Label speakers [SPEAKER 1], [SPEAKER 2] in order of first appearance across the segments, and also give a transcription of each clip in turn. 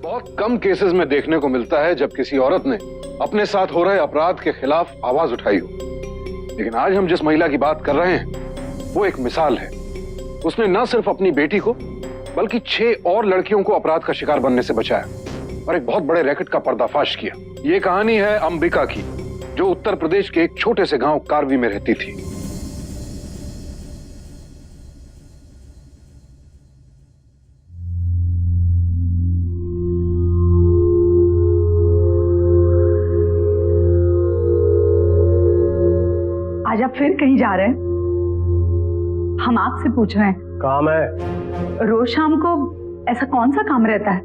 [SPEAKER 1] बहुत कम केसेस में देखने को मिलता है जब किसी औरत ने अपने साथ हो रहे अपराध के खिलाफ आवाज उठाई हो। लेकिन आज हम जिस महिला की बात कर रहे हैं वो एक मिसाल है। उसने न सिर्फ अपनी बेटी को बल्कि 6 और लड़कियों को अपराध का शिकार बनने से बचाया और एक बहुत बड़े रैकेट का पर्दाफाश किया। ये कहानी है अंबिका की, जो उत्तर प्रदेश के एक छोटे से गांव कारवी में रहती थी।
[SPEAKER 2] आज आप फिर कहीं जा रहे हैं? हम आपसे पूछ रहे हैं।
[SPEAKER 3] काम है।
[SPEAKER 2] रोज शाम को ऐसा कौन सा काम रहता है?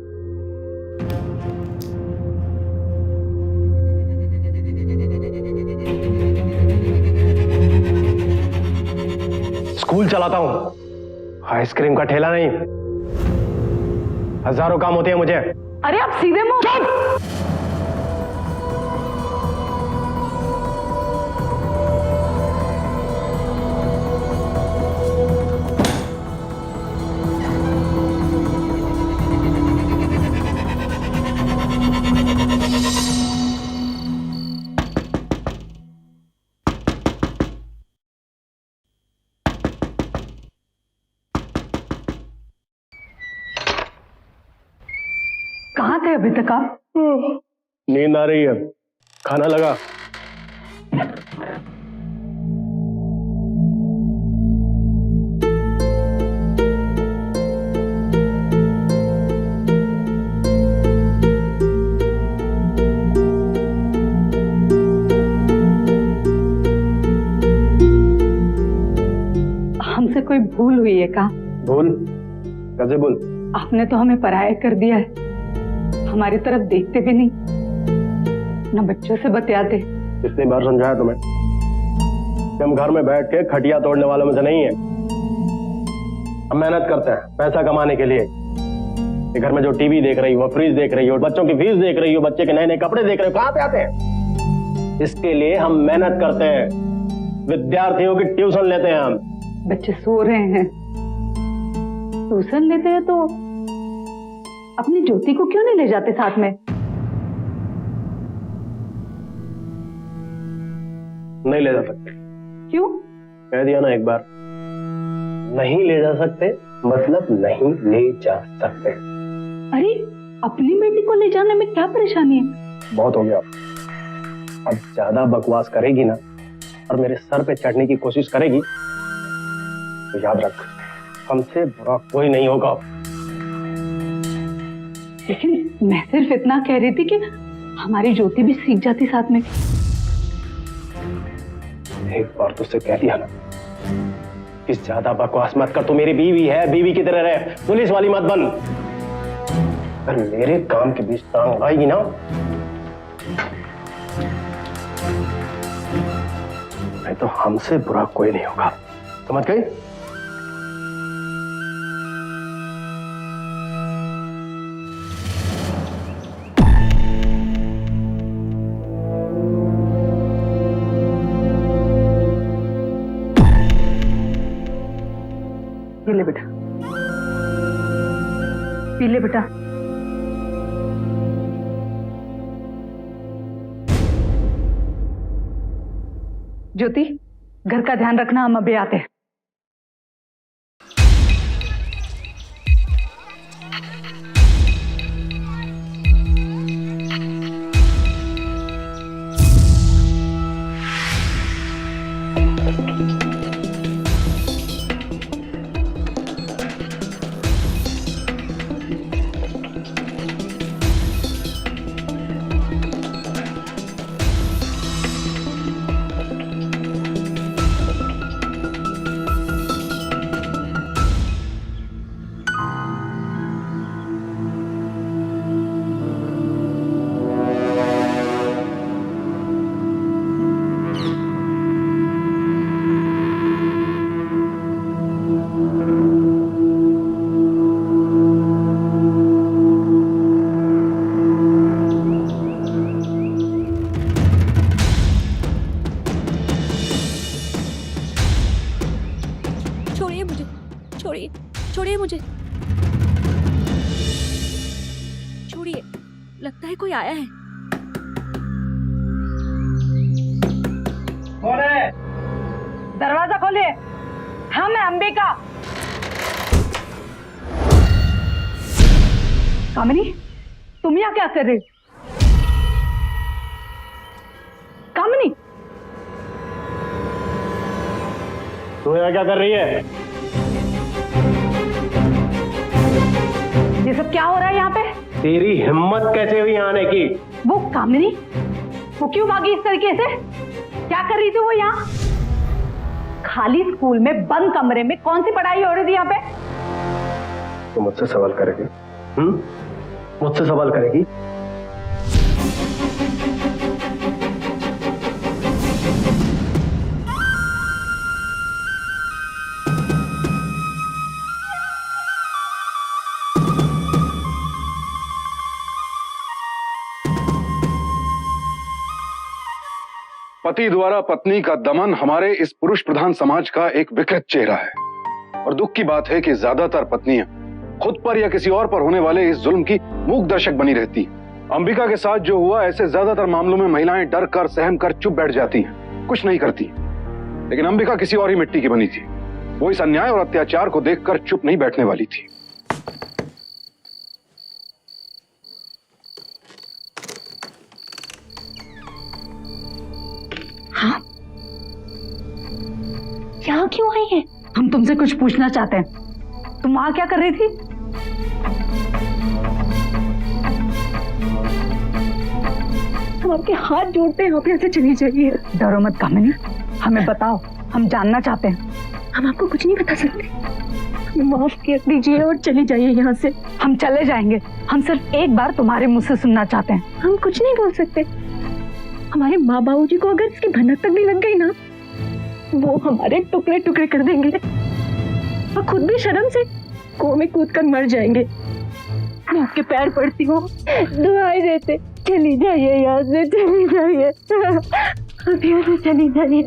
[SPEAKER 3] स्कूल चलाता हूँ, आइसक्रीम का ठेला नहीं। हजारों काम होते हैं मुझे।
[SPEAKER 2] अरे आप सीधे मुंह।
[SPEAKER 3] चुप!
[SPEAKER 2] कहाँ थे अभी तक आप?
[SPEAKER 3] नींद आ रही है, खाना लगा।
[SPEAKER 2] हमसे कोई भूल हुई है क्या?
[SPEAKER 3] भूल? कैसे भूल?
[SPEAKER 2] आपने तो हमें पराया कर दिया है, हमारी तरफ देखते भी नहीं, न बच्चों से बतियाते।
[SPEAKER 3] कितनी बार समझाया तुम्हें कि हम घर में बैठ के खटिया तोड़ने वालों में से नहीं है। हम मेहनत करते हैं पैसा कमाने के लिए। ये घर में जो टीवी देख रही हो, फ्रिज देख रही हो, बच्चों की फीस देख रही हो, बच्चे के नए नए कपड़े देख रहे हो, कहाँ पे आते हैं? इसके लिए हम मेहनत करते हैं। विद्यार्थियों की ट्यूशन लेते हैं हम।
[SPEAKER 2] बच्चे सो रहे हैं, ट्यूशन लेते हैं तो अपनी ज्योति को क्यों नहीं ले जाते साथ में?
[SPEAKER 3] नहीं ले जा सकते।
[SPEAKER 2] क्यों?
[SPEAKER 3] कह दिया ना एक बार, नहीं ले जा सकते मतलब नहीं ले जा सकते।
[SPEAKER 2] अरे अपनी बेटी को ले जाने में क्या परेशानी है?
[SPEAKER 3] बहुत हो गया। अब ज्यादा बकवास करेगी ना और मेरे सर पे चढ़ने की कोशिश करेगी तो याद रख, हमसे बुरा कोई नहीं होगा।
[SPEAKER 2] लेकिन मैं सिर्फ इतना कह रही थी कि हमारी ज्योति भी सीख जाती साथ में।
[SPEAKER 3] एक बार तुझसे कह दिया ना कि ज्यादा बकवास मत कर। तू मेरी बीवी है, बीवी की तरह रहे, पुलिस वाली मत बन। अगर मेरे काम के बीच टांग आएगी ना नहीं तो हमसे बुरा कोई नहीं होगा। समझ गई?
[SPEAKER 2] पी ले बेटा, पी ले बेटा। ज्योति, घर का ध्यान रखना, हम अभी आते हैं।
[SPEAKER 4] छोड़िए, लगता है कोई आया है।
[SPEAKER 3] कौन है?
[SPEAKER 2] दरवाजा खोलिए। हाँ, मैं अंबिका। कामिनी, तुम यहाँ क्या कर रही हो? कामिनी,
[SPEAKER 3] तू यहाँ क्या कर रही है?
[SPEAKER 2] ये सब क्या हो रहा है यहाँ पे?
[SPEAKER 3] तेरी हिम्मत कैसे हुई यहाँ आने की?
[SPEAKER 2] वो कामिनी, वो क्यों भागी इस तरीके से? क्या कर रही थी वो यहाँ? खाली स्कूल में बंद कमरे में कौन सी पढ़ाई हो रही थी यहाँ पे?
[SPEAKER 3] तू मुझसे सवाल करेगी? मुझसे सवाल करेगी?
[SPEAKER 1] पति द्वारा पत्नी का दमन हमारे इस पुरुष प्रधान समाज का एक विकृत चेहरा है और दुख की बात है कि ज्यादातर पत्नियां खुद पर या किसी और पर होने वाले इस जुल्म की मूक दर्शक बनी रहती हैं। अंबिका के साथ जो हुआ, ऐसे ज्यादातर मामलों में महिलाएं डर कर सहम कर चुप बैठ जाती हैं, कुछ नहीं करती। लेकिन अंबिका किसी और ही मिट्टी की बनी थी। वो इस अन्याय और अत्याचार को देखकर चुप नहीं बैठने वाली थी।
[SPEAKER 2] हाँ, यहाँ क्यों आई है? हम तुमसे कुछ पूछना चाहते हैं। तुम वहां क्या कर रही थी?
[SPEAKER 4] हम आपके हाथ जोड़ते हैं, आप यहाँ से चली जाइए।
[SPEAKER 2] डरो मत कामिनी, हमें बताओ, हम जानना चाहते हैं।
[SPEAKER 4] हम आपको कुछ नहीं बता सकते, हमें माफ कर दीजिए और चली जाइए यहाँ से।
[SPEAKER 2] हम चले जाएंगे, हम सिर्फ एक बार तुम्हारे मुंह से सुनना चाहते हैं।
[SPEAKER 4] हम कुछ नहीं बोल सकते। हमारे माँ बाबू जी को अगर इसकी भनक तक भी लग गई ना, वो हमारे टुकड़े टुकड़े कर देंगे और खुद भी शर्म से कुएं में कूद कर मर जाएंगे। मैं आपके पैर पड़ती हूँ, दुआएं देते, चली जाइए यहाँ से, चली जाइए, अब यहाँ से चली जाइए।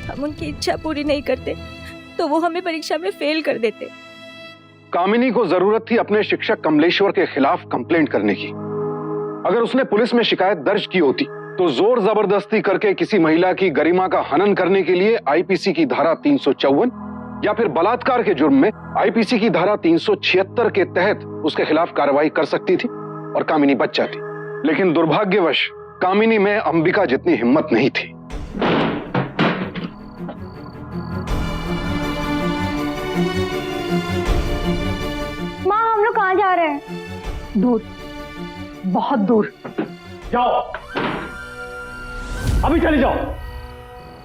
[SPEAKER 4] हम उनकी इच्छा पूरी नहीं करते तो वो हमें परीक्षा में फेल कर देते।
[SPEAKER 1] कामिनी को जरूरत थी अपने शिक्षक कमलेश्वर के खिलाफ कंप्लेंट करने की। अगर उसने पुलिस में शिकायत दर्ज की होती तो जोर जबरदस्ती करके किसी महिला की गरिमा का हनन करने के लिए आईपीसी की धारा 354 या फिर बलात्कार के जुर्म में आईपीसी की धारा 376 के तहत उसके खिलाफ कार्रवाई कर सकती थी और कामिनी बच जाती। लेकिन दुर्भाग्यवश कामिनी में अंबिका जितनी हिम्मत नहीं थी।
[SPEAKER 4] माँ, हम लोग कहाँ जा रहे हैं?
[SPEAKER 2] दूर, बहुत दूर।
[SPEAKER 3] जाओ, अभी चली जाओ।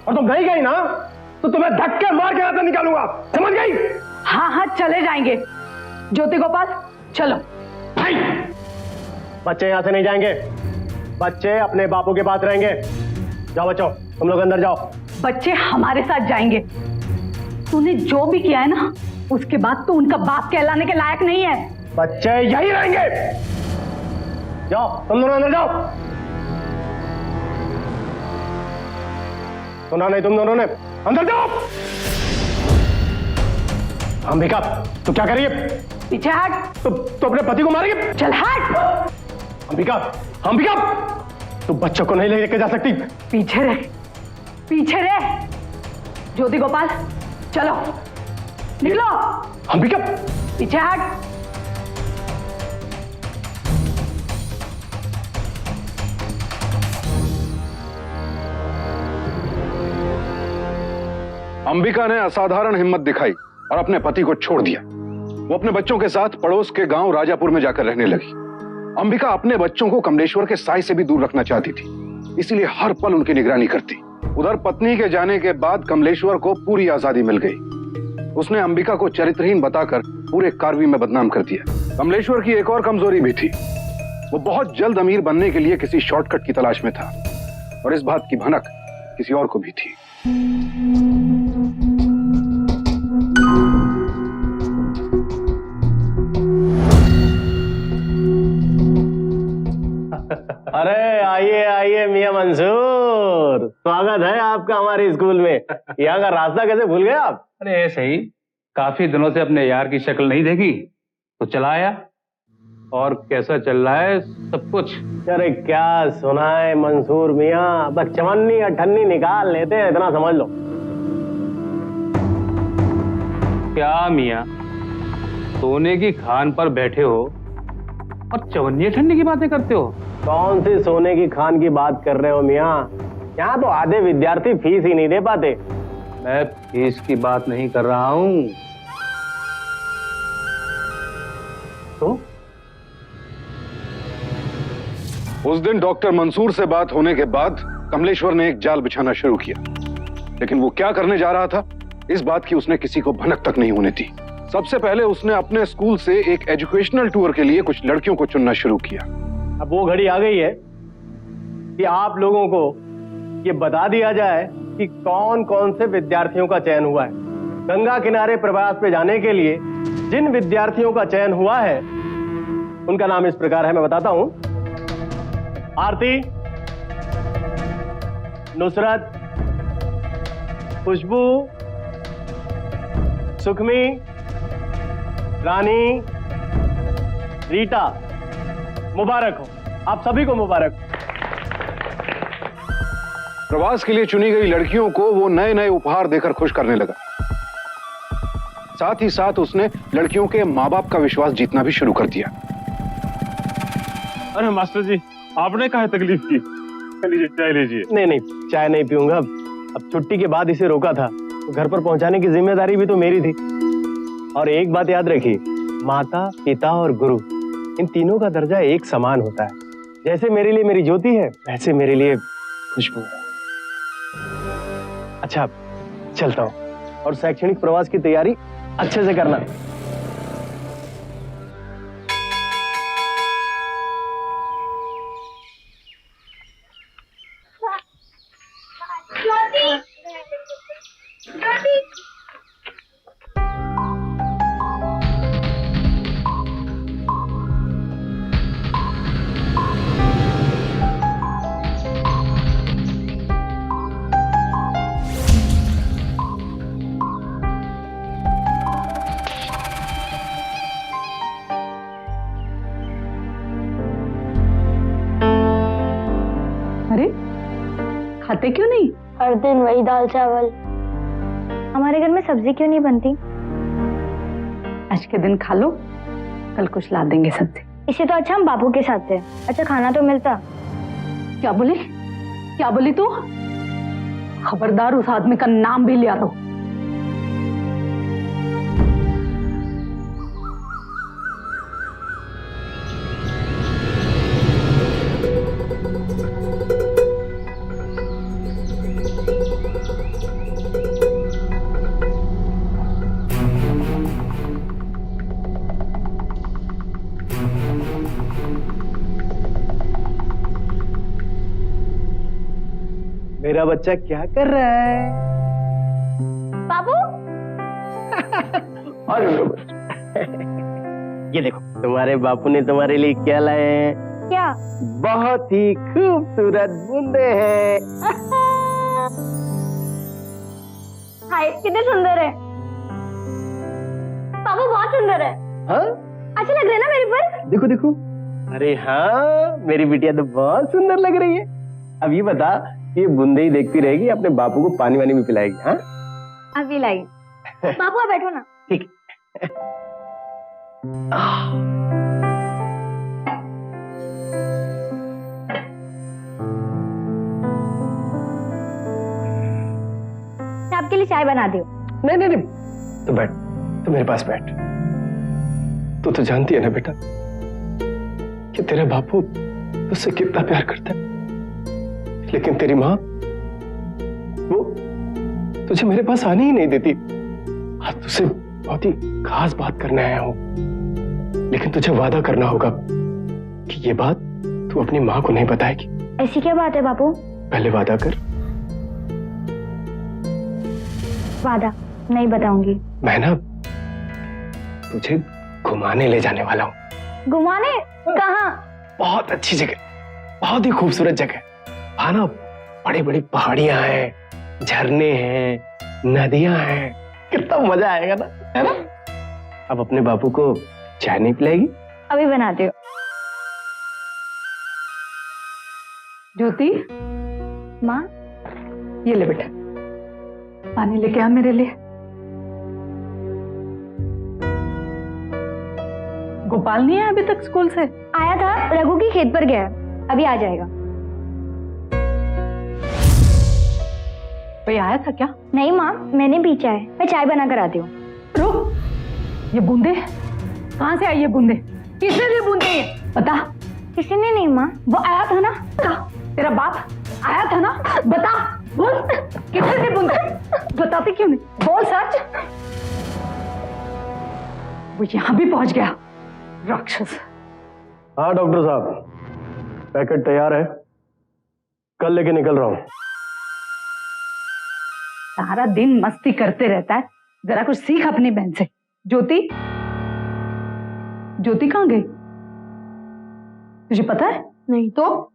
[SPEAKER 3] और तुम गई ना तो तुम्हें धक्के मार के यहाँ से निकालूंगा, समझ गई?
[SPEAKER 2] हाँ हाँ, चले जाएंगे। ज्योति गोपाल, चलो।
[SPEAKER 3] बच्चे यहाँ से नहीं जाएंगे, बच्चे अपने बापू के पास रहेंगे। जाओ बच्चों, तुम लोग अंदर जाओ।
[SPEAKER 2] बच्चे हमारे साथ जाएंगे। तूने जो भी किया है ना, उसके बाद तो उनका बाप कहलाने के लायक नहीं है।
[SPEAKER 3] बच्चे यही रहेंगे। जाओ, तुम दोनों अंदर जाओ। सुना नहीं तुम दोनों ने? अंदर जाओ। अंबिका, तू क्या कर रही है?
[SPEAKER 2] पीछे हट।
[SPEAKER 3] तो अपने पति को मारेगी?
[SPEAKER 2] चल हट।
[SPEAKER 3] अंबिका, अंबिका, तू बच्चों को नहीं लेके जा सकती।
[SPEAKER 2] पीछे रह, पीछे रह। ज्योति गोपाल, चलो, निकलो।
[SPEAKER 3] अंबिका,
[SPEAKER 2] पीछे हट।
[SPEAKER 1] अंबिका ने असाधारण हिम्मत दिखाई और अपने पति को छोड़ दिया। वो अपने बच्चों के साथ पड़ोस के गांव राजापुर में जाकर रहने लगी। अंबिका अपने बच्चों को कमलेश्वर के साय से भी दूर रखना चाहती थी, इसीलिए हर पल उनकी निगरानी करती। उधर पत्नी के जाने के बाद कमलेश्वर को पूरी आजादी मिल गई। उसने अंबिका को चरित्रहीन बताकर पूरे कारवी में बदनाम कर दिया। कमलेश्वर की एक और कमजोरी भी थी, वो बहुत जल्द अमीर बनने के लिए किसी शॉर्टकट की तलाश में था और इस बात की भनक किसी और को भी थी।
[SPEAKER 3] अरे आइए आइए मियां मंसूर, स्वागत है आपका हमारे स्कूल में। यहाँ का रास्ता कैसे भूल गए आप?
[SPEAKER 5] अरे ऐसे ही काफी दिनों से अपने यार की शक्ल नहीं देखी तो चला आया। और कैसा चल रहा है सब कुछ?
[SPEAKER 3] अरे क्या सुनाए मंसूर मियाँ, बस चवन्नी अठन्नी निकाल लेते हैं, इतना समझ लो।
[SPEAKER 5] क्या मियाँ, सोने की खान पर बैठे हो और चवन्नी ठंडी की बातें करते हो?
[SPEAKER 3] कौन सी सोने की खान की बात कर रहे हो मियाँ? यहाँ तो आधे विद्यार्थी फीस ही नहीं दे पाते।
[SPEAKER 5] मैं फीस की बात नहीं कर रहा हूँ।
[SPEAKER 3] तो
[SPEAKER 1] उस दिन डॉक्टर मंसूर से बात होने के बाद कमलेश्वर ने एक जाल बिछाना शुरू किया, लेकिन वो क्या करने जा रहा था इस बात की उसने किसी को भनक तक नहीं होने दी। सबसे पहले उसने अपने स्कूल से एक एजुकेशनल टूर के लिए कुछ लड़कियों को चुनना शुरू किया।
[SPEAKER 3] अब वो घड़ी आ गई है कि आप लोगों को ये बता दिया जाए कि कौन कौन से विद्यार्थियों का चयन हुआ है। गंगा किनारे प्रवास पे जाने के लिए जिन विद्यार्थियों का चयन हुआ है उनका नाम इस प्रकार है, मैं बताता हूं। आरती, नुसरत, खुशबू, सुखमी, रानी, रीटा। मुबारक हो, आप सभी को मुबारक हो।
[SPEAKER 1] प्रवास के लिए चुनी गई लड़कियों को वो नए नए उपहार देकर खुश करने लगा। साथ ही साथ उसने लड़कियों के माँ बाप का विश्वास जीतना भी शुरू कर दिया।
[SPEAKER 6] अरे मास्टर जी, आपने काहे तकलीफ की? लीजिए चाय लीजिए।
[SPEAKER 3] नहीं नहीं, चाय नहीं पीऊंगा। अब छुट्टी के बाद इसे रोका था तो घर पर पहुंचाने की जिम्मेदारी भी तो मेरी थी। और एक बात याद रखिए, माता, पिता और गुरु, इन तीनों का दर्जा एक समान होता है। जैसे मेरे लिए मेरी ज्योति है, वैसे मेरे लिए खुशबू है। अच्छा, चलता हूं और शैक्षणिक प्रवास की तैयारी अच्छे से करना।
[SPEAKER 2] अरे खाते क्यों नहीं?
[SPEAKER 7] हर दिन वही दाल चावल। हमारे घर में सब्जी क्यों नहीं बनती?
[SPEAKER 2] आज के दिन खा लो, कल कुछ ला देंगे सब्जी।
[SPEAKER 7] इसे तो अच्छा हम बापू के साथ थे, अच्छा खाना तो मिलता।
[SPEAKER 2] क्या बोली? क्या बोली तू? खबरदार उस आदमी का नाम भी लिया दो।
[SPEAKER 3] मेरा बच्चा क्या कर रहा है?
[SPEAKER 7] बाबू
[SPEAKER 3] और ये देखो, तुम्हारे बापू ने तुम्हारे लिए क्या लाए हैं?
[SPEAKER 7] क्या?
[SPEAKER 3] बहुत ही खूबसूरत बूंदे हैं।
[SPEAKER 7] हाय, कितने सुंदर है। बाबू बहुत सुंदर है।
[SPEAKER 3] हाँ?
[SPEAKER 7] अच्छे लग रहे हैं ना मेरे पर?
[SPEAKER 3] देखो देखो, अरे हाँ, मेरी बिटिया तो बहुत सुंदर लग रही है। अब ये बता, ये बूंदे ही देखती रहेगी, अपने बापू को पानी वानी भी पिलाएगी? हाँ,
[SPEAKER 7] अभी लाई। बाबू आप बैठो ना।
[SPEAKER 3] ठीक।
[SPEAKER 7] मैं आपके लिए चाय बना दी।
[SPEAKER 3] नहीं नहीं नहीं, तो बैठ, तो मेरे पास बैठ। तू तो जानती है ना बेटा कि तेरा बापू तुझसे कितना प्यार करता है, लेकिन तेरी माँ वो तुझे मेरे पास आने ही नहीं देती। आज तुझसे बहुत ही खास बात करने आया हूं, लेकिन तुझे वादा करना होगा कि ये बात तू अपनी माँ को नहीं बताएगी।
[SPEAKER 7] ऐसी क्या बात है बापू?
[SPEAKER 3] पहले वादा कर।
[SPEAKER 7] वादा नहीं बताऊंगी।
[SPEAKER 3] मैं ना तुझे घुमाने ले जाने वाला हूँ।
[SPEAKER 7] घुमाने? कहाँ?
[SPEAKER 3] बहुत अच्छी जगह, बहुत ही खूबसूरत जगह। वहां ना बड़ी बड़ी पहाड़ियां हैं, झरने हैं, नदियां हैं, कितना मजा आएगा ना, है ना? अब अपने बापू को चाय नहीं पिलाएगी?
[SPEAKER 7] अभी बनाती हूँ।
[SPEAKER 2] ज्योति,
[SPEAKER 7] माँ,
[SPEAKER 2] ये ले बेटा, पानी लेके आ मेरे लिए। गोपाल नहीं आया अभी तक स्कूल से?
[SPEAKER 7] आया था, रघु की खेत पर गया, अभी आ जाएगा।
[SPEAKER 2] कोई आया था क्या?
[SPEAKER 7] नहीं माँ, मैंने पीछा है, मैं चाय बना कर आती हूँ।
[SPEAKER 2] रुक, ये बूंदे कहाँ से आई? ये बूंदे किसने दी? बूंदे ये बता।
[SPEAKER 7] किसी ने नहीं माँ,
[SPEAKER 2] वो आया था ना? तेरा बाप आया था ना? बता, बोल, किसने दी बूंदे? बताती क्यों नहीं? बोल सच। वो यहाँ भी पहुंच गया, राक्षस।
[SPEAKER 3] हाँ डॉक्टर साहब, पैकेट तैयार है, कल लेके निकल रहा हूँ।
[SPEAKER 2] सारा दिन मस्ती करते रहता है, जरा कुछ सीख अपनी बहन से। ज्योति, ज्योति कहाँ गई? तुझे पता है?
[SPEAKER 7] नहीं
[SPEAKER 2] तो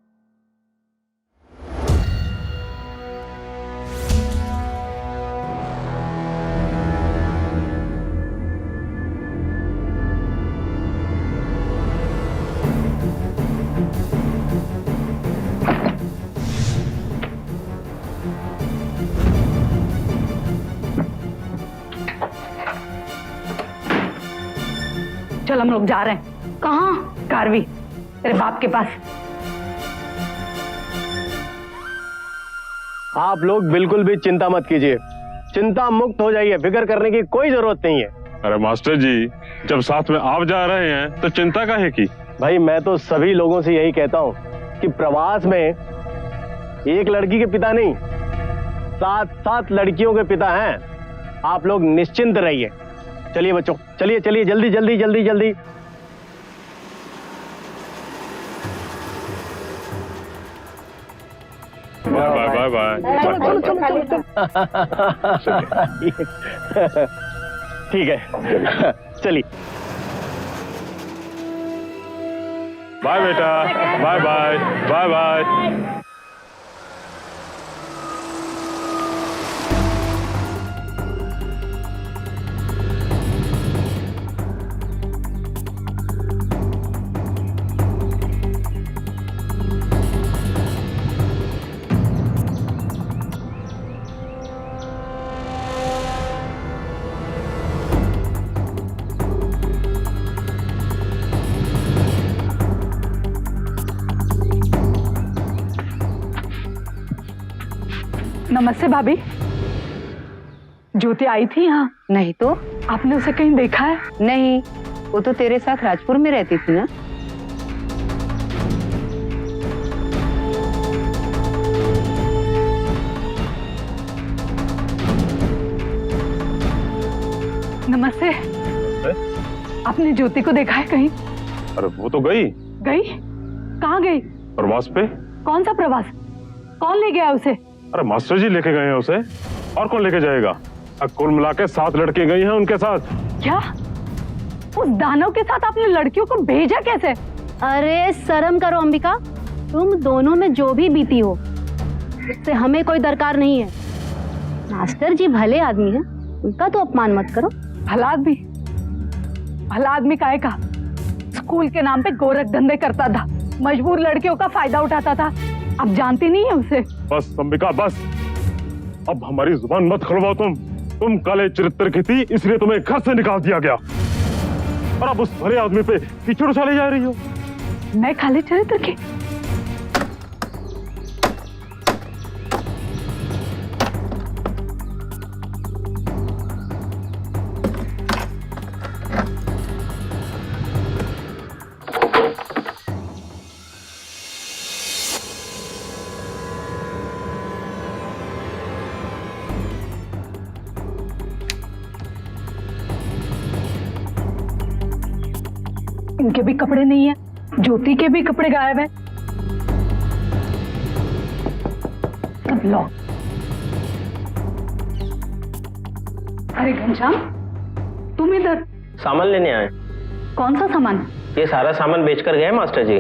[SPEAKER 2] चल हम लोग जा रहे हैं।
[SPEAKER 7] कहाँ?
[SPEAKER 2] कारवी, तेरे बाप के पास।
[SPEAKER 3] आप लोग बिल्कुल भी चिंता मत कीजिए, चिंता मुक्त हो जाइए, फिक्र करने की कोई जरूरत नहीं है।
[SPEAKER 6] अरे मास्टर जी, जब साथ में आप जा रहे हैं तो चिंता काहे की?
[SPEAKER 3] भाई मैं तो सभी लोगों से यही कहता हूँ कि प्रवास में एक लड़की के पिता नहीं, 7 लड़कियों के पिता हैं। आप लोग निश्चिंत रहिए। चलिए बच्चों, चलिए चलिए, जल्दी जल्दी जल्दी जल्दी।
[SPEAKER 6] Bye bye bye.
[SPEAKER 3] चलो चलो चलो ठीक है, चलिए।
[SPEAKER 6] बाय बेटा, बाय बाय बाय बाय।
[SPEAKER 2] नमस्ते भाभी। ज्योति आई थी यहाँ?
[SPEAKER 8] नहीं तो।
[SPEAKER 2] आपने उसे कहीं देखा है?
[SPEAKER 8] नहीं, वो तो तेरे साथ राजपुर में रहती थी ना।
[SPEAKER 2] नमस्ते। आपने ज्योति को देखा है कहीं?
[SPEAKER 6] अरे वो तो गई।
[SPEAKER 2] गई? कहाँ गई?
[SPEAKER 6] प्रवास पे।
[SPEAKER 2] कौन सा प्रवास? कौन ले गया उसे?
[SPEAKER 6] अरे मास्टर जी लेके गए हैं उसे, और कौन लेके जाएगा? कुल मिला के 7 लड़के गई हैं उनके साथ।
[SPEAKER 2] क्या? उस दानव के साथ आपने लड़कियों को भेजा कैसे?
[SPEAKER 9] अरे शर्म करो अंबिका, तुम दोनों में जो भी बीती हो उससे हमें कोई दरकार नहीं है। मास्टर जी भले आदमी हैं, उनका तो अपमान मत करो।
[SPEAKER 2] भला आदमी? भला आदमी काहे का? स्कूल के नाम पे गोरख धंधे करता था, मजबूर लड़कियों का फायदा उठाता था। अब जानती नहीं है उसे?
[SPEAKER 6] बस अंबिका बस, अब हमारी जुबान मत खुलवाओ। तुम काले चरित्र की थी, इसलिए तुम्हें घर से निकाल दिया गया, और अब उस भले आदमी पे कीचड़ उछाले जा रही हो।
[SPEAKER 2] मैं काले चरित्र की? इनके भी कपड़े नहीं है, ज्योति के भी कपड़े गायब है। सब लॉक। अरे घनश्याम, तुम इधर?
[SPEAKER 10] सामान लेने आए।
[SPEAKER 2] कौन सा सामान?
[SPEAKER 10] ये सारा सामान बेचकर गए मास्टर जी,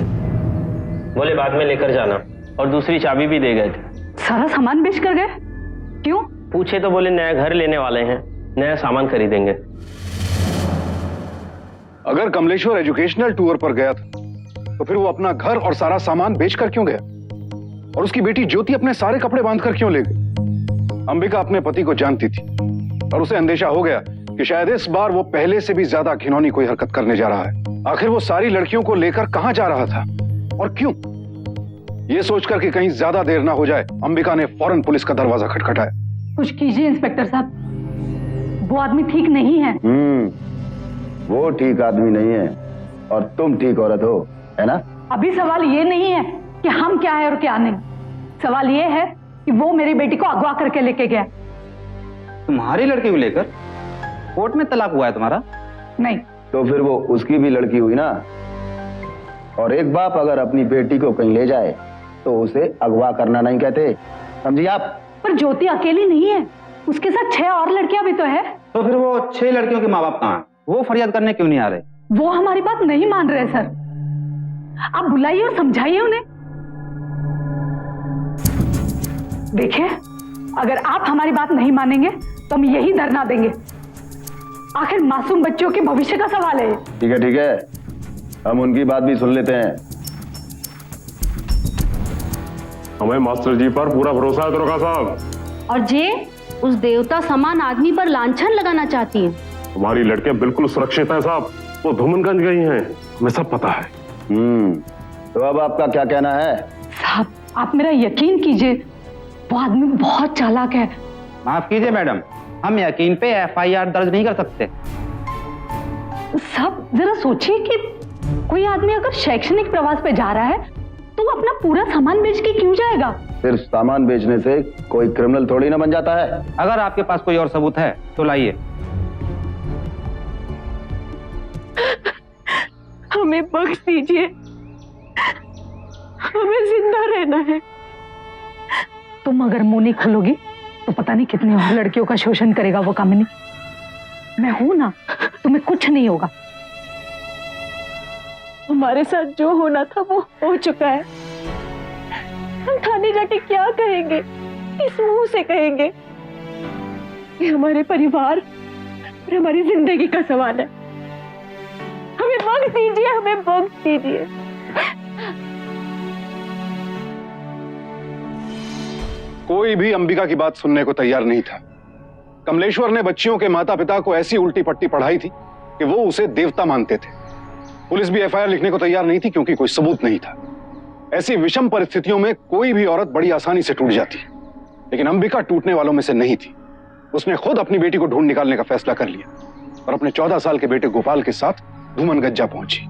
[SPEAKER 10] बोले बाद में लेकर जाना, और दूसरी चाबी भी दे गए थे।
[SPEAKER 2] सारा सामान बेच कर गए? क्यों?
[SPEAKER 10] पूछे तो बोले नया घर लेने वाले हैं, नया सामान खरीदेंगे।
[SPEAKER 1] अगर कमलेश्वर एजुकेशनल टूर पर गया था तो फिर वो अपना घर और सारा सामान बेचकर क्यों गया? और उसकी बेटी ज्योति अपने सारे कपड़े बांधकर क्यों ले गई? अंबिका अपने पति को जानती थी और उसे अंदेशा हो गया कि शायद इस बार वो पहले से भी ज्यादा घिनौनी कोई हरकत करने जा रहा है। आखिर वो सारी लड़कियों को लेकर कहां जा रहा था और क्यों? ये सोचकर कि कहीं ज्यादा देर ना हो जाए, अंबिका ने फौरन पुलिस का दरवाजा खटखटाया।
[SPEAKER 2] कुछ कीजिए इंस्पेक्टर साहब, वो आदमी ठीक नहीं है।
[SPEAKER 3] वो ठीक आदमी नहीं है और तुम ठीक औरत हो, है ना?
[SPEAKER 2] अभी सवाल ये नहीं है कि हम क्या है और क्या नहीं, सवाल ये है कि वो मेरी बेटी को अगवा करके लेके गया।
[SPEAKER 5] तुम्हारी लड़की को लेकर कोर्ट में तलाक हुआ है तुम्हारा?
[SPEAKER 2] नहीं।
[SPEAKER 3] तो फिर वो उसकी भी लड़की हुई ना। और एक बाप अगर अपनी बेटी को कहीं ले जाए तो उसे अगवा करना नहीं कहते, समझिए आप?
[SPEAKER 2] पर ज्योति अकेली नहीं है, उसके साथ 6 और लड़कियां भी तो है।
[SPEAKER 5] तो फिर वो 6 लड़कियों के माँ बाप कहाँ हैं? वो फरियाद करने क्यों नहीं आ रहे?
[SPEAKER 2] वो हमारी बात नहीं मान रहे सर, आप बुलाइए और समझाइए उन्हें। देखिए, अगर आप हमारी बात नहीं मानेंगे तो हम यही धरना देंगे। आखिर मासूम बच्चों के भविष्य का सवाल है।
[SPEAKER 3] ठीक है, हम उनकी बात भी सुन लेते हैं।
[SPEAKER 6] हमें मास्टर जी पर पूरा भरोसा है दरोगा साहब।
[SPEAKER 9] और जे उस देवता समान आदमी पर लांछन लगाना चाहती है।
[SPEAKER 6] हमारी लड़कियां बिल्कुल सुरक्षित हैं साहब, वो धूमनगंज गई हैं, हमें सब पता है।
[SPEAKER 3] तो अब आपका क्या कहना है?
[SPEAKER 2] साहब, आप मेरा यकीन कीजिए, वो आदमी बहुत चालाक है।
[SPEAKER 5] माफ कीजिए मैडम, हम यकीन पे FIR दर्ज नहीं कर सकते।
[SPEAKER 2] साहब, जरा सोचिए कि कोई आदमी अगर शैक्षणिक प्रवास पे जा रहा है तो वो अपना पूरा सामान बेच के क्यों जाएगा?
[SPEAKER 3] सिर्फ सामान बेचने से कोई क्रिमिनल थोड़ी ना बन जाता है।
[SPEAKER 5] अगर आपके पास कोई और सबूत है तो लाइए।
[SPEAKER 4] हमें बख्श दीजिए, हमें जिंदा रहना है।
[SPEAKER 2] तुम अगर मुंह नहीं खोलोगी तो पता नहीं कितनी और लड़कियों का शोषण करेगा वो कामिनी। मैं हूं ना, तुम्हें कुछ नहीं होगा।
[SPEAKER 4] हमारे साथ जो होना था वो हो चुका है। हम थाने जाके क्या कहेंगे? किस मुंह से कहेंगे? ये हमारे परिवार और हमारी जिंदगी का सवाल है। हमें बख्श दीजिए, हमें बख्श दीजिए।
[SPEAKER 1] कोई भी अंबिका की बात सुनने को तैयार नहीं था। कमलेश्वर ने बच्चियों के माता पिता को ऐसी उल्टी पट्टी पढ़ाई थी कि वो उसे देवता मानते थे। पुलिस भी FIR लिखने को तैयार नहीं थी क्योंकि कोई सबूत नहीं था। ऐसी विषम परिस्थितियों में कोई भी औरत बड़ी आसानी से टूट जाती, लेकिन अंबिका टूटने वालों में से नहीं थी। उसने खुद अपनी बेटी को ढूंढ निकालने का फैसला कर लिया और अपने 14 साल के बेटे गोपाल के साथ धूमनगंज जा पहुंची।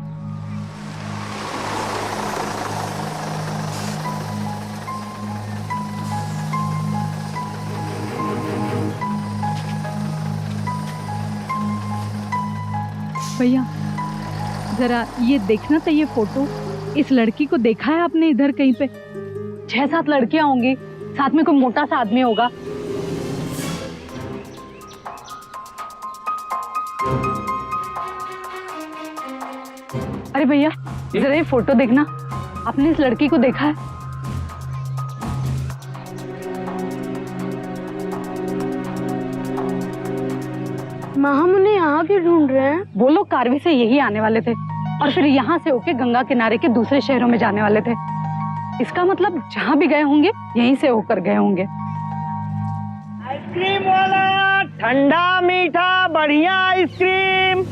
[SPEAKER 2] भैया, जरा ये देखना था, ये फोटो। इस लड़की को देखा है आपने इधर कहीं पे? 6-7 लड़कियां होंगी, साथ में कोई मोटा सा आदमी होगा। अरे भैया, जरा ये फोटो देखना, आपने इस लड़की को देखा है?
[SPEAKER 9] माँ, हम उन्हें यहाँ क्यों ढूंढ रहे हैं?
[SPEAKER 2] वो लोग कारवी से यही आने वाले थे और फिर यहाँ से होके गंगा किनारे के दूसरे शहरों में जाने वाले थे। इसका मतलब जहाँ भी गए होंगे यहीं से होकर गए होंगे।
[SPEAKER 3] आइसक्रीम वाला, ठंडा मीठा बढ़िया आइसक्रीम।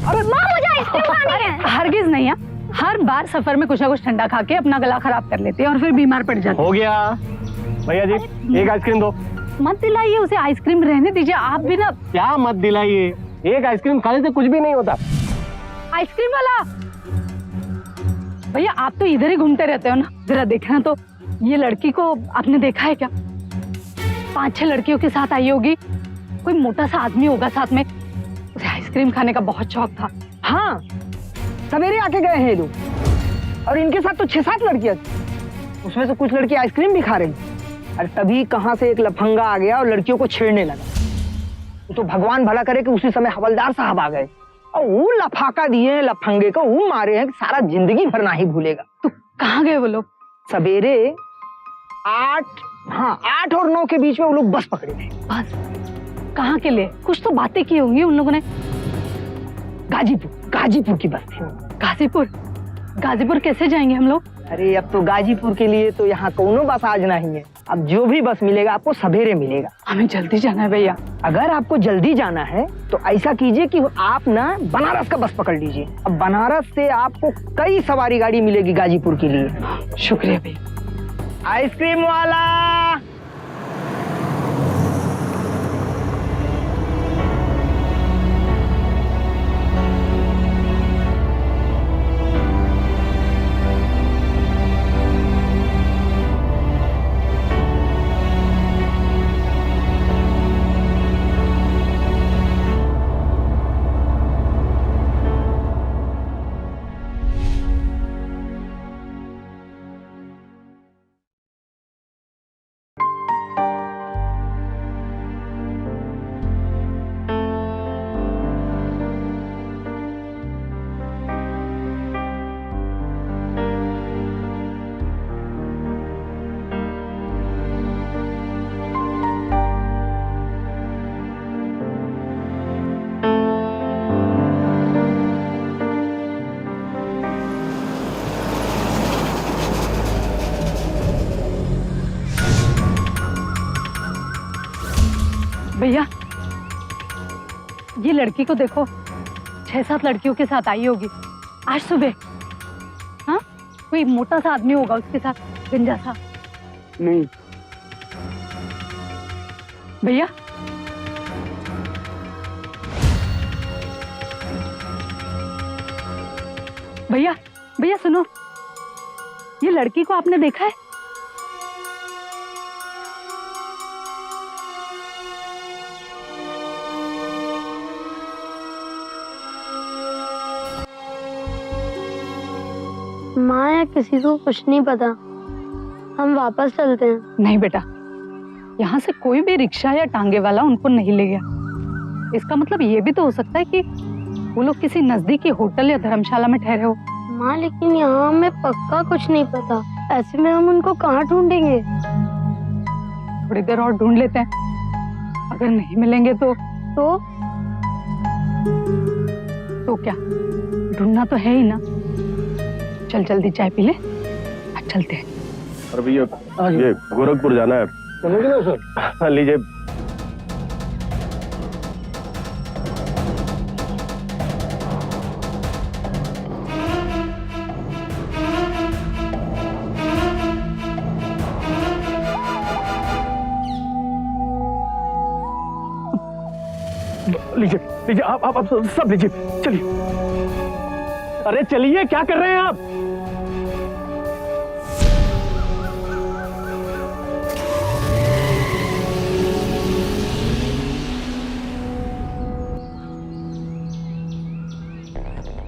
[SPEAKER 2] अरे माँ, मुझे आइसक्रीम खानी है। हरगिज नहीं है, हर बार सफर में कुछ ना कुछ ठंडा खा के अपना गला खराब कर लेती है और फिर बीमार पड़ जाती है।
[SPEAKER 3] हो गया भैया जी, एक आइसक्रीम दो।
[SPEAKER 2] मत दिलाइए उसे आइसक्रीम, रहने दीजिए आप भी ना।
[SPEAKER 3] क्या मत दिलाइए, एक आइसक्रीम खाने से कुछ भी नहीं होता।
[SPEAKER 2] आइसक्रीम वाला भैया, आप तो इधर ही घूमते रहते हो ना, जरा देखना तो, ये लड़की को आपने देखा है क्या? 5-6 लड़कियों के साथ आई होगी, कोई मोटा सा आदमी होगा साथ में। उसे आइसक्रीम खाने का बहुत शौक था।
[SPEAKER 11] हाँ, सवेरे आके गए हैं लोग और इनके साथ तो 6-7 लड़कियां थी। उसमें से कुछ लड़की आइसक्रीम भी खा रही। अरे तभी कहां से एक लफंगा आ गया और लड़कियों को छेड़ने लगा। तो भगवान भला करे कि उसी समय हवलदार साहब आ गए और वो लफाका दिए लफंगे को, वो मारे हैं, सारा जिंदगी भर ना ही भूलेगा।
[SPEAKER 2] तो कहाँ गए वो लोग?
[SPEAKER 11] सवेरे 8 और 9 के बीच में वो लोग बस पकड़े थे।
[SPEAKER 2] बस? कहाँ के लिए? कुछ तो बातें की होंगी उन लोगों ने।
[SPEAKER 11] गाजीपुर की बस थी।
[SPEAKER 2] गाजीपुर कैसे जाएंगे हम लोग?
[SPEAKER 11] अरे अब तो गाजीपुर के लिए तो यहाँ कोनो बस आज नहीं है। अब जो भी बस मिलेगा आपको सवेरे मिलेगा।
[SPEAKER 2] हमें जल्दी जाना है भैया।
[SPEAKER 11] अगर आपको जल्दी जाना है तो ऐसा कीजिए कि आप ना बनारस का बस पकड़ लीजिए। अब बनारस से आपको कई सवारी गाड़ी मिलेगी गाजीपुर के लिए।
[SPEAKER 2] शुक्रिया भैया।
[SPEAKER 11] आइसक्रीम वाला,
[SPEAKER 2] भैया ये लड़की को देखो, 6-7 लड़कियों के साथ आई होगी आज सुबह। हाँ, कोई मोटा सा आदमी होगा उसके साथ, गंजा सा।
[SPEAKER 11] नहीं
[SPEAKER 2] भैया भैया भैया सुनो, ये लड़की को आपने देखा है?
[SPEAKER 7] माँ या किसी को कुछ नहीं पता, हम वापस चलते हैं।
[SPEAKER 2] नहीं बेटा, यहाँ से कोई भी रिक्शा या टांगे वाला उनको नहीं ले गया। इसका मतलब ये भी तो हो सकता है कि वो लोग किसी नजदीकी होटल या धर्मशाला में ठहरे हो।
[SPEAKER 7] माँ लेकिन यहाँ हमें पक्का कुछ नहीं पता, ऐसे में हम उनको कहाँ ढूंढेंगे?
[SPEAKER 2] थोड़ी देर और ढूंढ लेते हैं, अगर नहीं मिलेंगे तो क्या, ढूंढना तो है ही ना। चल जल्दी चाय पी ले, आज चलते हैं।
[SPEAKER 3] और भैया ये गोरखपुर जाना है।
[SPEAKER 11] चलोगे ना सर?
[SPEAKER 3] लीजिए। लीजिए लीजिए, आप सब लीजिए, चलिए। अरे चलिए, क्या कर रहे हैं आप?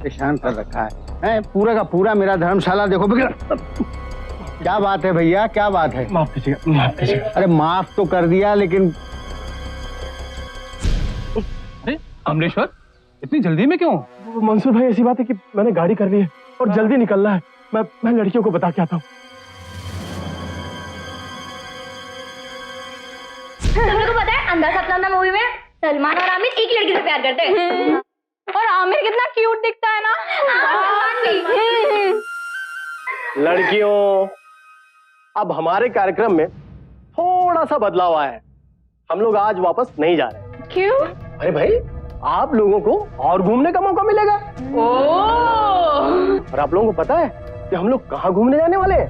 [SPEAKER 12] परेशान कर रखा है पूरा का पूरा मेरा धर्मशाला देखो बिगड़। क्या बात है भैया, क्या बात है?
[SPEAKER 3] माफ कीजिएगा, माफ कीजिएगा।
[SPEAKER 12] अरे माफ तो कर दिया, लेकिन
[SPEAKER 5] अमरेश्वर इतनी जल्दी में क्यों?
[SPEAKER 3] मंसूर भाई, ऐसी बात है कि मैंने गाड़ी कर ली है और जल्दी निकलना है। मैं लड़कियों को बता के आता हूँ।
[SPEAKER 7] तुमने को पता है अंधा सपना मूवी में सलमान और आमिर एक लड़की से प्यार करते हैं।
[SPEAKER 2] और आमिर कितना क्यूट दिखता है ना।
[SPEAKER 3] लड़कियों, अब हमारे कार्यक्रम में थोड़ा सा बदलाव आया है। हम लोग आज वापस नहीं जा रहे।
[SPEAKER 2] क्यों?
[SPEAKER 3] अरे भाई, आप लोगों को और घूमने का मौका मिलेगा। और आप लोगों को पता है कि हम लोग कहाँ घूमने जाने वाले हैं?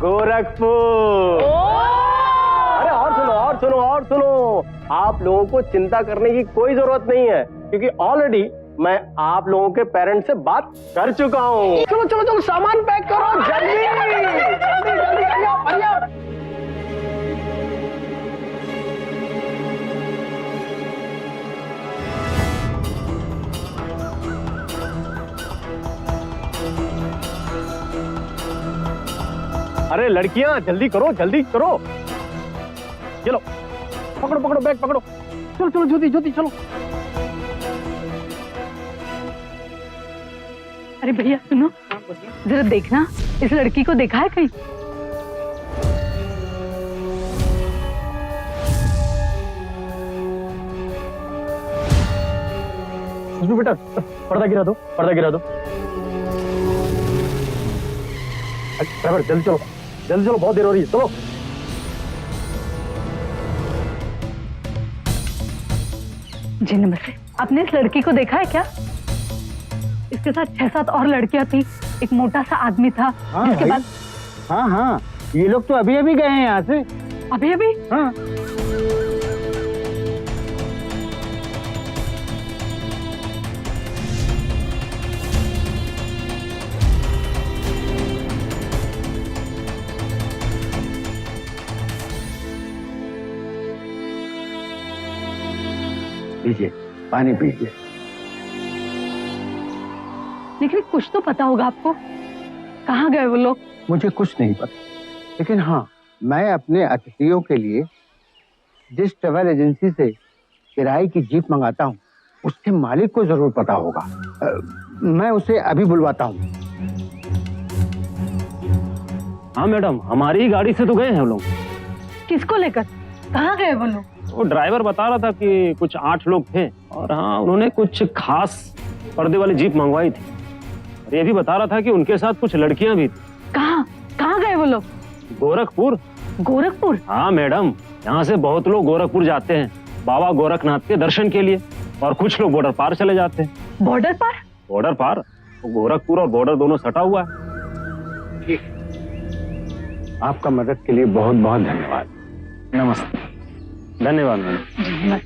[SPEAKER 3] गोरखपुर। अरे और सुनो, आप लोगों को चिंता करने की कोई जरूरत नहीं है, क्योंकि ऑलरेडी मैं आप लोगों के पेरेंट्स से बात कर चुका हूँ। चलो सामान पैक करो, जल्दी भैया। अरे लड़कियां, जल्दी करो। चलो पकड़ो बैग पकड़ो। चलो ज्योति चलो।
[SPEAKER 2] अरे भैया सुनो, जरा देखना, इस लड़की को देखा है कहीं?
[SPEAKER 3] खुशबू बेटा पर्दा गिरा दो, पर्दा गिरा दो। ड्राइवर जल्दी चलो, जल्दी चलो, बहुत देर हो रही है, चलो।
[SPEAKER 2] जी नमस्ते। आपने इस लड़की को देखा है क्या? इसके साथ 6-7 और लड़कियां थी, एक मोटा सा आदमी था।
[SPEAKER 12] हाँ
[SPEAKER 2] जिसके
[SPEAKER 12] भाई।
[SPEAKER 2] बाद
[SPEAKER 12] हाँ हाँ, ये लोग तो अभी अभी गए हैं यहाँ से।
[SPEAKER 2] अभी अभी
[SPEAKER 12] हाँ पीजिए, पानी पीजिए।
[SPEAKER 2] लेकिन कुछ तो पता होगा आपको, कहाँ गए वो लोग?
[SPEAKER 12] मुझे कुछ नहीं पता, लेकिन हाँ, मैं अपने अतिथियों के लिए जिस ट्रैवल एजेंसी से किराए की जीप मंगाता हूँ, उसके मालिक को जरूर पता होगा। मैं उसे अभी बुलवाता हूँ।
[SPEAKER 5] हाँ मैडम, हमारी ही गाड़ी से तो गए हैं लोग।
[SPEAKER 2] किसको लेकर? कहाँ गए वो लोग?
[SPEAKER 5] वो ड्राइवर बता रहा था कि कुछ 8 लोग थे, और हाँ, उन्होंने कुछ खास पर्दे वाली जीप मंगवाई थी। और ये भी बता रहा था कि उनके साथ कुछ लड़कियां भी थी।
[SPEAKER 2] कहाँ कहाँ गए वो लोग?
[SPEAKER 5] गोरखपुर।
[SPEAKER 2] गोरखपुर?
[SPEAKER 5] हाँ मैडम, यहाँ से बहुत लोग गोरखपुर जाते हैं बाबा गोरखनाथ के दर्शन के लिए, और कुछ लोग बॉर्डर पार चले जाते हैं।
[SPEAKER 2] बॉर्डर पार?
[SPEAKER 5] बॉर्डर पार, गोरखपुर और बॉर्डर दोनों सटा हुआ है।
[SPEAKER 12] आपका मदद के लिए बहुत बहुत धन्यवाद।
[SPEAKER 5] नमस्ते। धन्यवाद मैडम।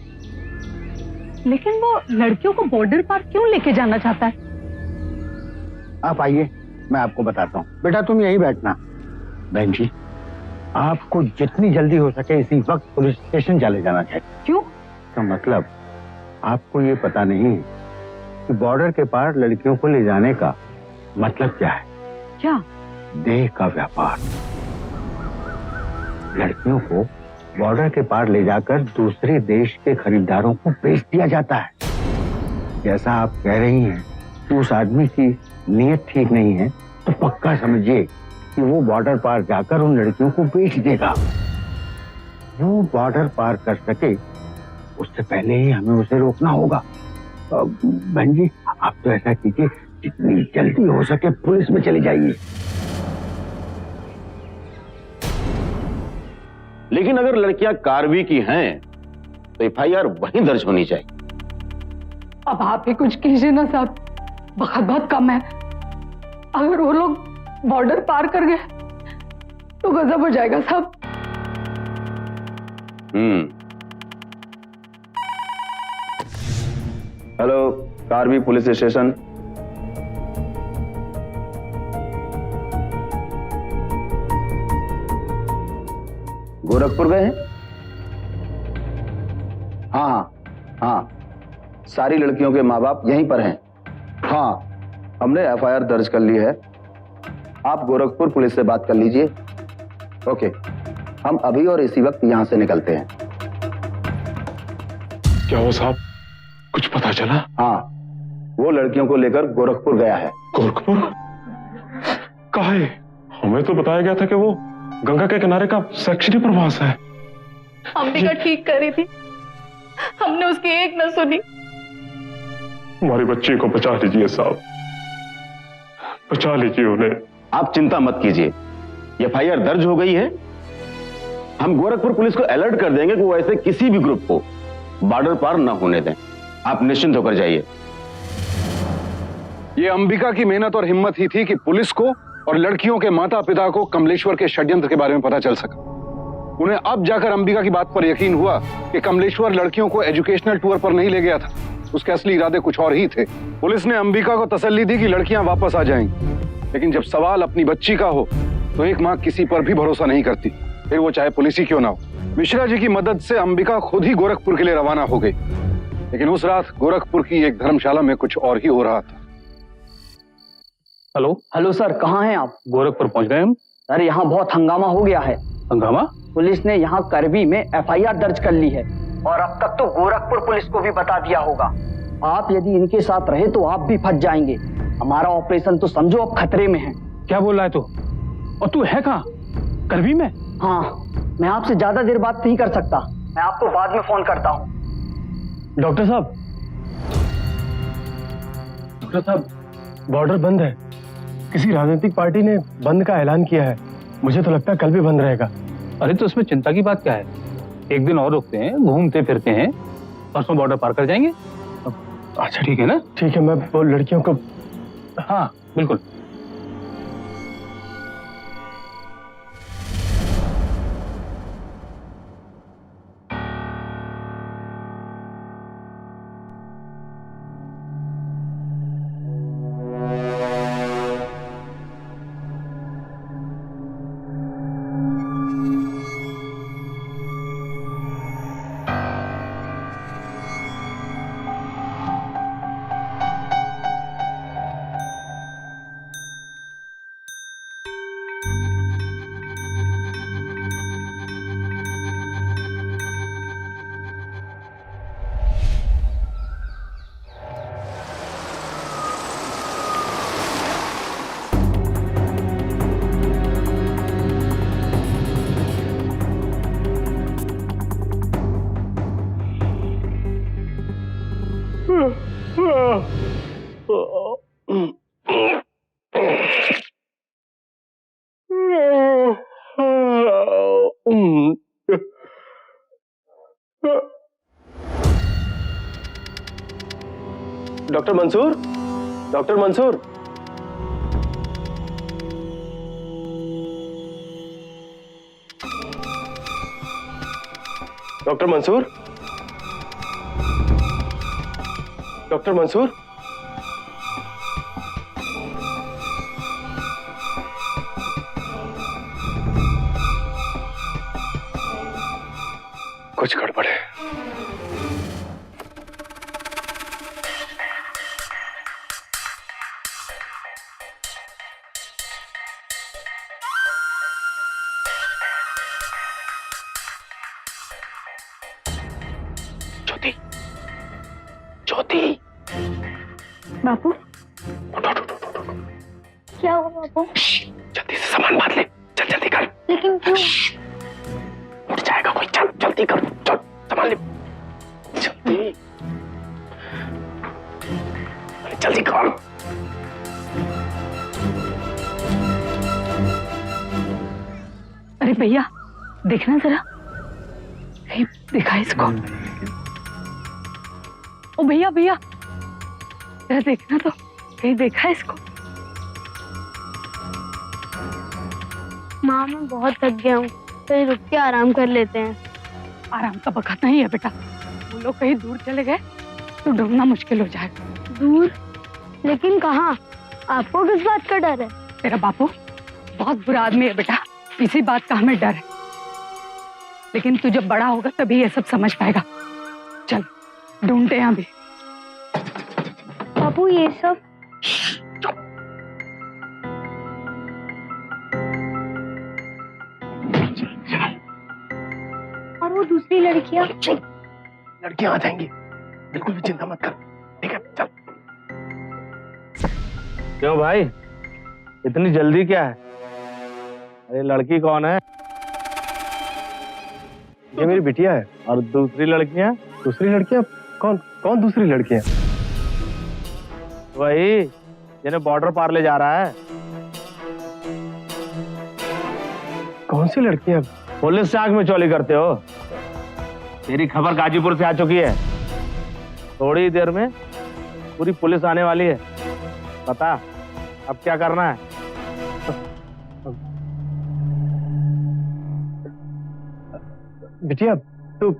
[SPEAKER 2] लेकिन वो लड़कियों को बॉर्डर पार क्यों लेके जाना चाहता है?
[SPEAKER 12] आप आइए, मैं आपको बताता हूँ। बेटा तुम यहीं बैठना। बहन जी, आपको जितनी जल्दी हो सके इसी वक्त पुलिस स्टेशन चले जाना चाहिए।
[SPEAKER 2] क्यों?
[SPEAKER 12] का मतलब, आपको ये पता नहीं कि बॉर्डर के पार लड़कियों को ले जाने का मतलब क्या है?
[SPEAKER 2] क्या?
[SPEAKER 12] देह का व्यापार। लड़कियों को बॉर्डर के पार ले जाकर दूसरे देश के खरीदारों को बेच दिया जाता है। जैसा आप कह रही हैं कि उस आदमी की नीयत ठीक नहीं है, तो पक्का समझिए कि वो बॉर्डर पार जाकर उन लड़कियों को बेच देगा। वो बॉर्डर पार कर सके उससे पहले ही हमें उसे रोकना होगा। बहन जी, आप तो ऐसा कीजिए, जितनी जल्दी हो सके पुलिस में चले जाइए।
[SPEAKER 13] लेकिन अगर लड़कियां कार्रवाई की हैं, तो एफआईआर वहीं दर्ज होनी चाहिए।
[SPEAKER 2] अब आप ही कुछ कीजिए ना साहब, वक्त बहुत कम है। अगर वो लोग बॉर्डर पार कर गए तो गजब हो जाएगा साहब।
[SPEAKER 13] हेलो, कार्रवाई पुलिस स्टेशन। गोरखपुर गए हैं? हाँ हाँ हाँ, सारी लड़कियों के माँ बाप यहीं पर हैं। हाँ, हमने एफआईआर दर्ज कर ली है। आप गोरखपुर पुलिस से बात कर लीजिए। ओके, हम अभी और इसी वक्त यहां से निकलते हैं।
[SPEAKER 6] क्या हो साहब, कुछ पता चला?
[SPEAKER 13] हाँ, वो लड़कियों को लेकर गोरखपुर गया है।
[SPEAKER 6] गोरखपुर? कहाँ है? हमें तो बताया गया था कि वो गंगा के किनारे का शैक्षणिक प्रवास है।
[SPEAKER 2] अंबिका ठीक कर रही थी, हमने उसकी एक न सुनी।
[SPEAKER 6] हमारी बच्ची को बचा लीजिए साहब, बचा लीजिए उन्हें।
[SPEAKER 13] आप चिंता मत कीजिए, एफआईआर दर्ज हो गई है। हम गोरखपुर पुलिस को अलर्ट कर देंगे कि वो ऐसे किसी भी ग्रुप को बॉर्डर पार न होने दें। आप निश्चिंत होकर जाइए।
[SPEAKER 1] ये अंबिका की मेहनत और हिम्मत ही थी कि पुलिस को और लड़कियों के माता पिता को कमलेश्वर के षड्यंत्र के बारे में पता चल सका। उन्हें अब जाकर अंबिका की बात पर यकीन हुआ कि कमलेश्वर लड़कियों को एजुकेशनल टूर पर नहीं ले गया था, उसके असली इरादे कुछ और ही थे। पुलिस ने अंबिका को तसल्ली दी कि लड़कियां वापस आ जाएंगी, लेकिन जब सवाल अपनी बच्ची का हो तो एक मां किसी पर भी भरोसा नहीं करती, फिर वो चाहे पुलिस ही क्यों ना हो। मिश्रा जी की मदद से अंबिका खुद ही गोरखपुर के लिए रवाना हो गई, लेकिन उस रात गोरखपुर की एक धर्मशाला में कुछ और ही हो रहा था।
[SPEAKER 5] हेलो
[SPEAKER 11] हेलो सर, कहाँ हैं आप?
[SPEAKER 5] गोरखपुर पहुंच गए हम।
[SPEAKER 11] सर, यहाँ बहुत हंगामा हो गया है।
[SPEAKER 5] हंगामा?
[SPEAKER 11] पुलिस ने यहाँ करवी में एफआईआर दर्ज कर ली है, और अब तक तो गोरखपुर पुलिस को भी बता दिया होगा। आप यदि इनके साथ रहे तो आप भी फंस जाएंगे। हमारा ऑपरेशन तो समझो अब खतरे में है।
[SPEAKER 5] क्या बोल रहा है तू? और तू है कहाँ? करवी में?
[SPEAKER 11] हाँ, मैं आपसे ज्यादा देर बात नहीं कर सकता, मैं आपको बाद में फोन करता हूँ।
[SPEAKER 5] डॉक्टर साहब,
[SPEAKER 3] डॉक्टर साहब, बॉर्डर बंद है। किसी राजनीतिक पार्टी ने बंद का ऐलान किया है। मुझे तो लगता है कल भी बंद रहेगा।
[SPEAKER 5] अरे तो उसमें चिंता की बात क्या है? एक दिन और रुकते हैं, घूमते फिरते हैं, परसों बॉर्डर पार कर जाएंगे। अच्छा ठीक है ना?
[SPEAKER 3] ठीक है, मैं वो लड़कियों को।
[SPEAKER 5] हाँ बिल्कुल।
[SPEAKER 3] Doctor Mansoor, doctor Mansoor. Doctor Mansoor, doctor Mansoor. कुछ गड़बड़ है। ज्योति, ज्योति।
[SPEAKER 7] बापू, क्या हुआ बापू?
[SPEAKER 3] जल्दी से सामान बांध ले, चल जल्दी कर।
[SPEAKER 7] लेकिन क्यों?
[SPEAKER 3] उठ जाएगा कोई, चल जल्दी कर, चल सामान ले, जल्दी, जल्दी कर।
[SPEAKER 2] अरे भैया देखना जरा, कहीं देखा इसको? ओ भैया भैया जरा देखना तो, कहीं देखा इसको?
[SPEAKER 7] माँ मैं बहुत थक गया हूँ, कहीं रुक के आराम कर लेते हैं।
[SPEAKER 2] आराम का वक्त नहीं है बेटा, वो लोग कहीं दूर चले गए तो ढूंढना मुश्किल हो जाएगा।
[SPEAKER 7] दूर? लेकिन कहाँ? आपको किस बात का डर है?
[SPEAKER 2] तेरा बापू बहुत बुरा आदमी है बेटा, इसी बात का हमें डर है। लेकिन तू जब बड़ा होगा तभी ये सब समझ पाएगा। चल ढूंढते हैं अभी।
[SPEAKER 7] बापू ये सब? और वो दूसरी लड़कियां?
[SPEAKER 3] लड़कियां आ जाएंगी, बिल्कुल भी चिंता मत कर। ठीक है चल।
[SPEAKER 12] क्यों भाई, इतनी जल्दी क्या है? अरे लड़की कौन है?
[SPEAKER 3] ये मेरी बिटिया है।
[SPEAKER 12] और दूसरी लड़कियां?
[SPEAKER 3] दूसरी लड़कियां? कौन कौन दूसरी लड़कियां?
[SPEAKER 12] वही जिन्हें बॉर्डर पार ले जा रहा है।
[SPEAKER 3] कौन सी लड़कियां?
[SPEAKER 12] पुलिस से आंख में चोली करते हो? तेरी खबर गाजीपुर से आ चुकी है, थोड़ी देर में पूरी पुलिस आने वाली है। बता अब क्या करना है?
[SPEAKER 3] बिटिया तू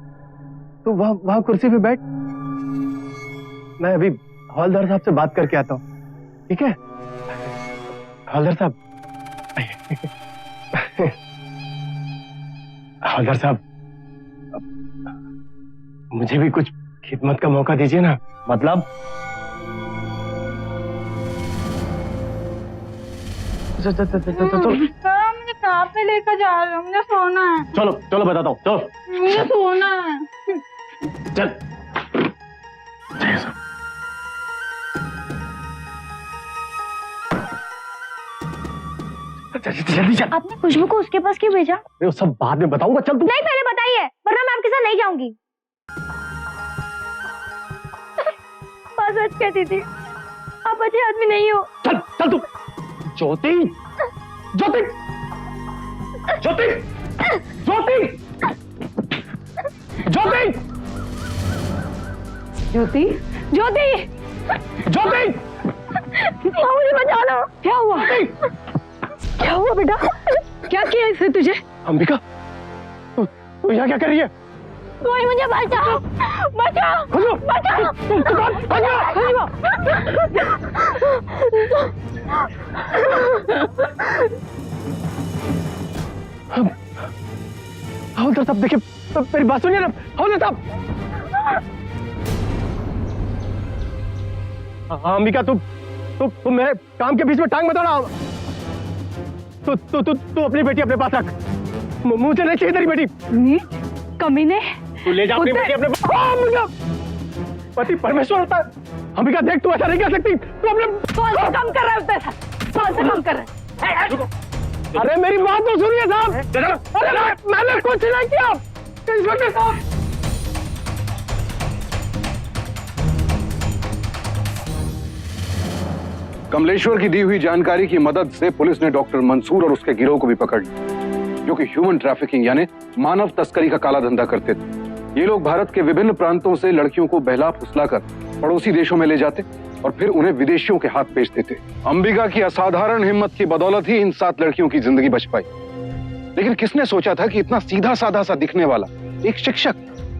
[SPEAKER 3] तू वहां कुर्सी पे बैठ, मैं अभी हवलदार साहब से बात करके आता हूँ। ठीक है हवलदार साहब? हवलदार साहब मुझे भी कुछ खिदमत का मौका दीजिए ना।
[SPEAKER 12] मतलब?
[SPEAKER 7] मुझे कहाँ पे लेकर जा रहे हो? मुझे सोना है।
[SPEAKER 3] चलो चलो बताता हूँ, चलो।
[SPEAKER 7] मुझे सोना है।
[SPEAKER 3] चल जल्दी चल।
[SPEAKER 7] आपने खुशबू को उसके पास क्यों भेजा?
[SPEAKER 3] वो सब बाद में बताऊंगा, चल तू।
[SPEAKER 7] नहीं पहले बताइए, वरना मैं आपके साथ नहीं जाऊंगी। बस सच कहती थी, आप आप अच्छे आदमी नहीं हो।
[SPEAKER 3] चल चल तू। ज्योति, ज्योति, ज्योति, ज्योति, ज्योति,
[SPEAKER 2] ज्योति, ज्योति,
[SPEAKER 3] ज्योति,
[SPEAKER 7] मुझे बचा लो।
[SPEAKER 2] क्या हुआ? क्या हुआ बेटा? क्या किया इसने तुझे?
[SPEAKER 3] अंबिका, तू यहाँ क्या कर रही है?
[SPEAKER 7] कोई मुझे बचाओ, बचाओ, बचाओ।
[SPEAKER 3] हवलदार साहब देखिए, मेरी बात सुनिए ना। हवलदार साहब। अंबिका, तू मेरे काम के बीच में टांग मत अड़ा। तू अपनी बेटी अपने पास रख। मुझे नहीं चाहिए तेरी बेटी।
[SPEAKER 2] कमीने,
[SPEAKER 3] तू ले जा अपनी बेटी अपने पास। पति परमेश्वर होता है। अंबिका देख, तू ऐसा नहीं कर सकती। तू अपने
[SPEAKER 2] कौन सा काम कर रहा है पैसा? कौन सा काम कर रहा है?
[SPEAKER 3] अरे मेरी बात तो सुनिए साहब। अरे मैंने कुछ नहीं किया। इंस्पेक्टर साहब,
[SPEAKER 1] कमलेश्वर की दी हुई जानकारी की मदद से पुलिस ने डॉक्टर मंसूर और उसके गिरोह को भी पकड़ लिया, जो कि ह्यूमन ट्रैफिकिंग यानी मानव तस्करी का काला धंधा करते थे। ये लोग भारत के विभिन्न प्रांतों से लड़कियों को बहला फुसलाकर पड़ोसी देशों में ले जाते और फिर उन्हें विदेशियों के हाथ बेच देते। अंबिका की असाधारण हिम्मत की बदौलत ही इन 7 लड़कियों की जिंदगी बच पाई। लेकिन किसने सोचा था कि इतना सीधा साधा सा दिखने वाला एक शिक्षक,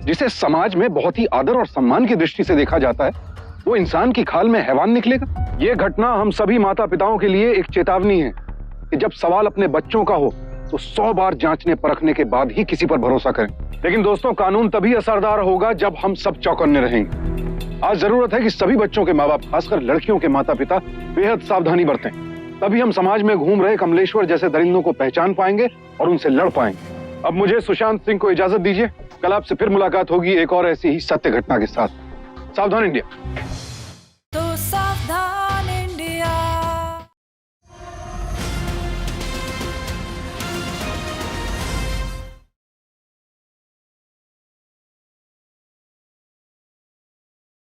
[SPEAKER 1] जिसे समाज में बहुत ही आदर और सम्मान की दृष्टि से देखा जाता है, वो इंसान की खाल में हैवान निकलेगा। ये घटना हम सभी माता पिताओं के लिए एक चेतावनी है कि जब सवाल अपने बच्चों का हो तो 100 बार जांचने परखने के बाद ही किसी पर भरोसा करें। लेकिन दोस्तों, कानून तभी असरदार होगा जब हम सब चौकन्ने रहेंगे। आज जरूरत है कि सभी बच्चों के माँ बाप, खासकर लड़कियों के माता पिता, बेहद सावधानी बरतें। तभी हम समाज में घूम रहे कमलेश्वर जैसे दरिंदों को पहचान पाएंगे और उनसे लड़ पाएंगे। अब मुझे सुशांत सिंह को इजाजत दीजिए। कल आपसे फिर मुलाकात होगी एक और ऐसी ही सत्य घटना के साथ। सावधान इंडिया।
[SPEAKER 14] तो सावधान।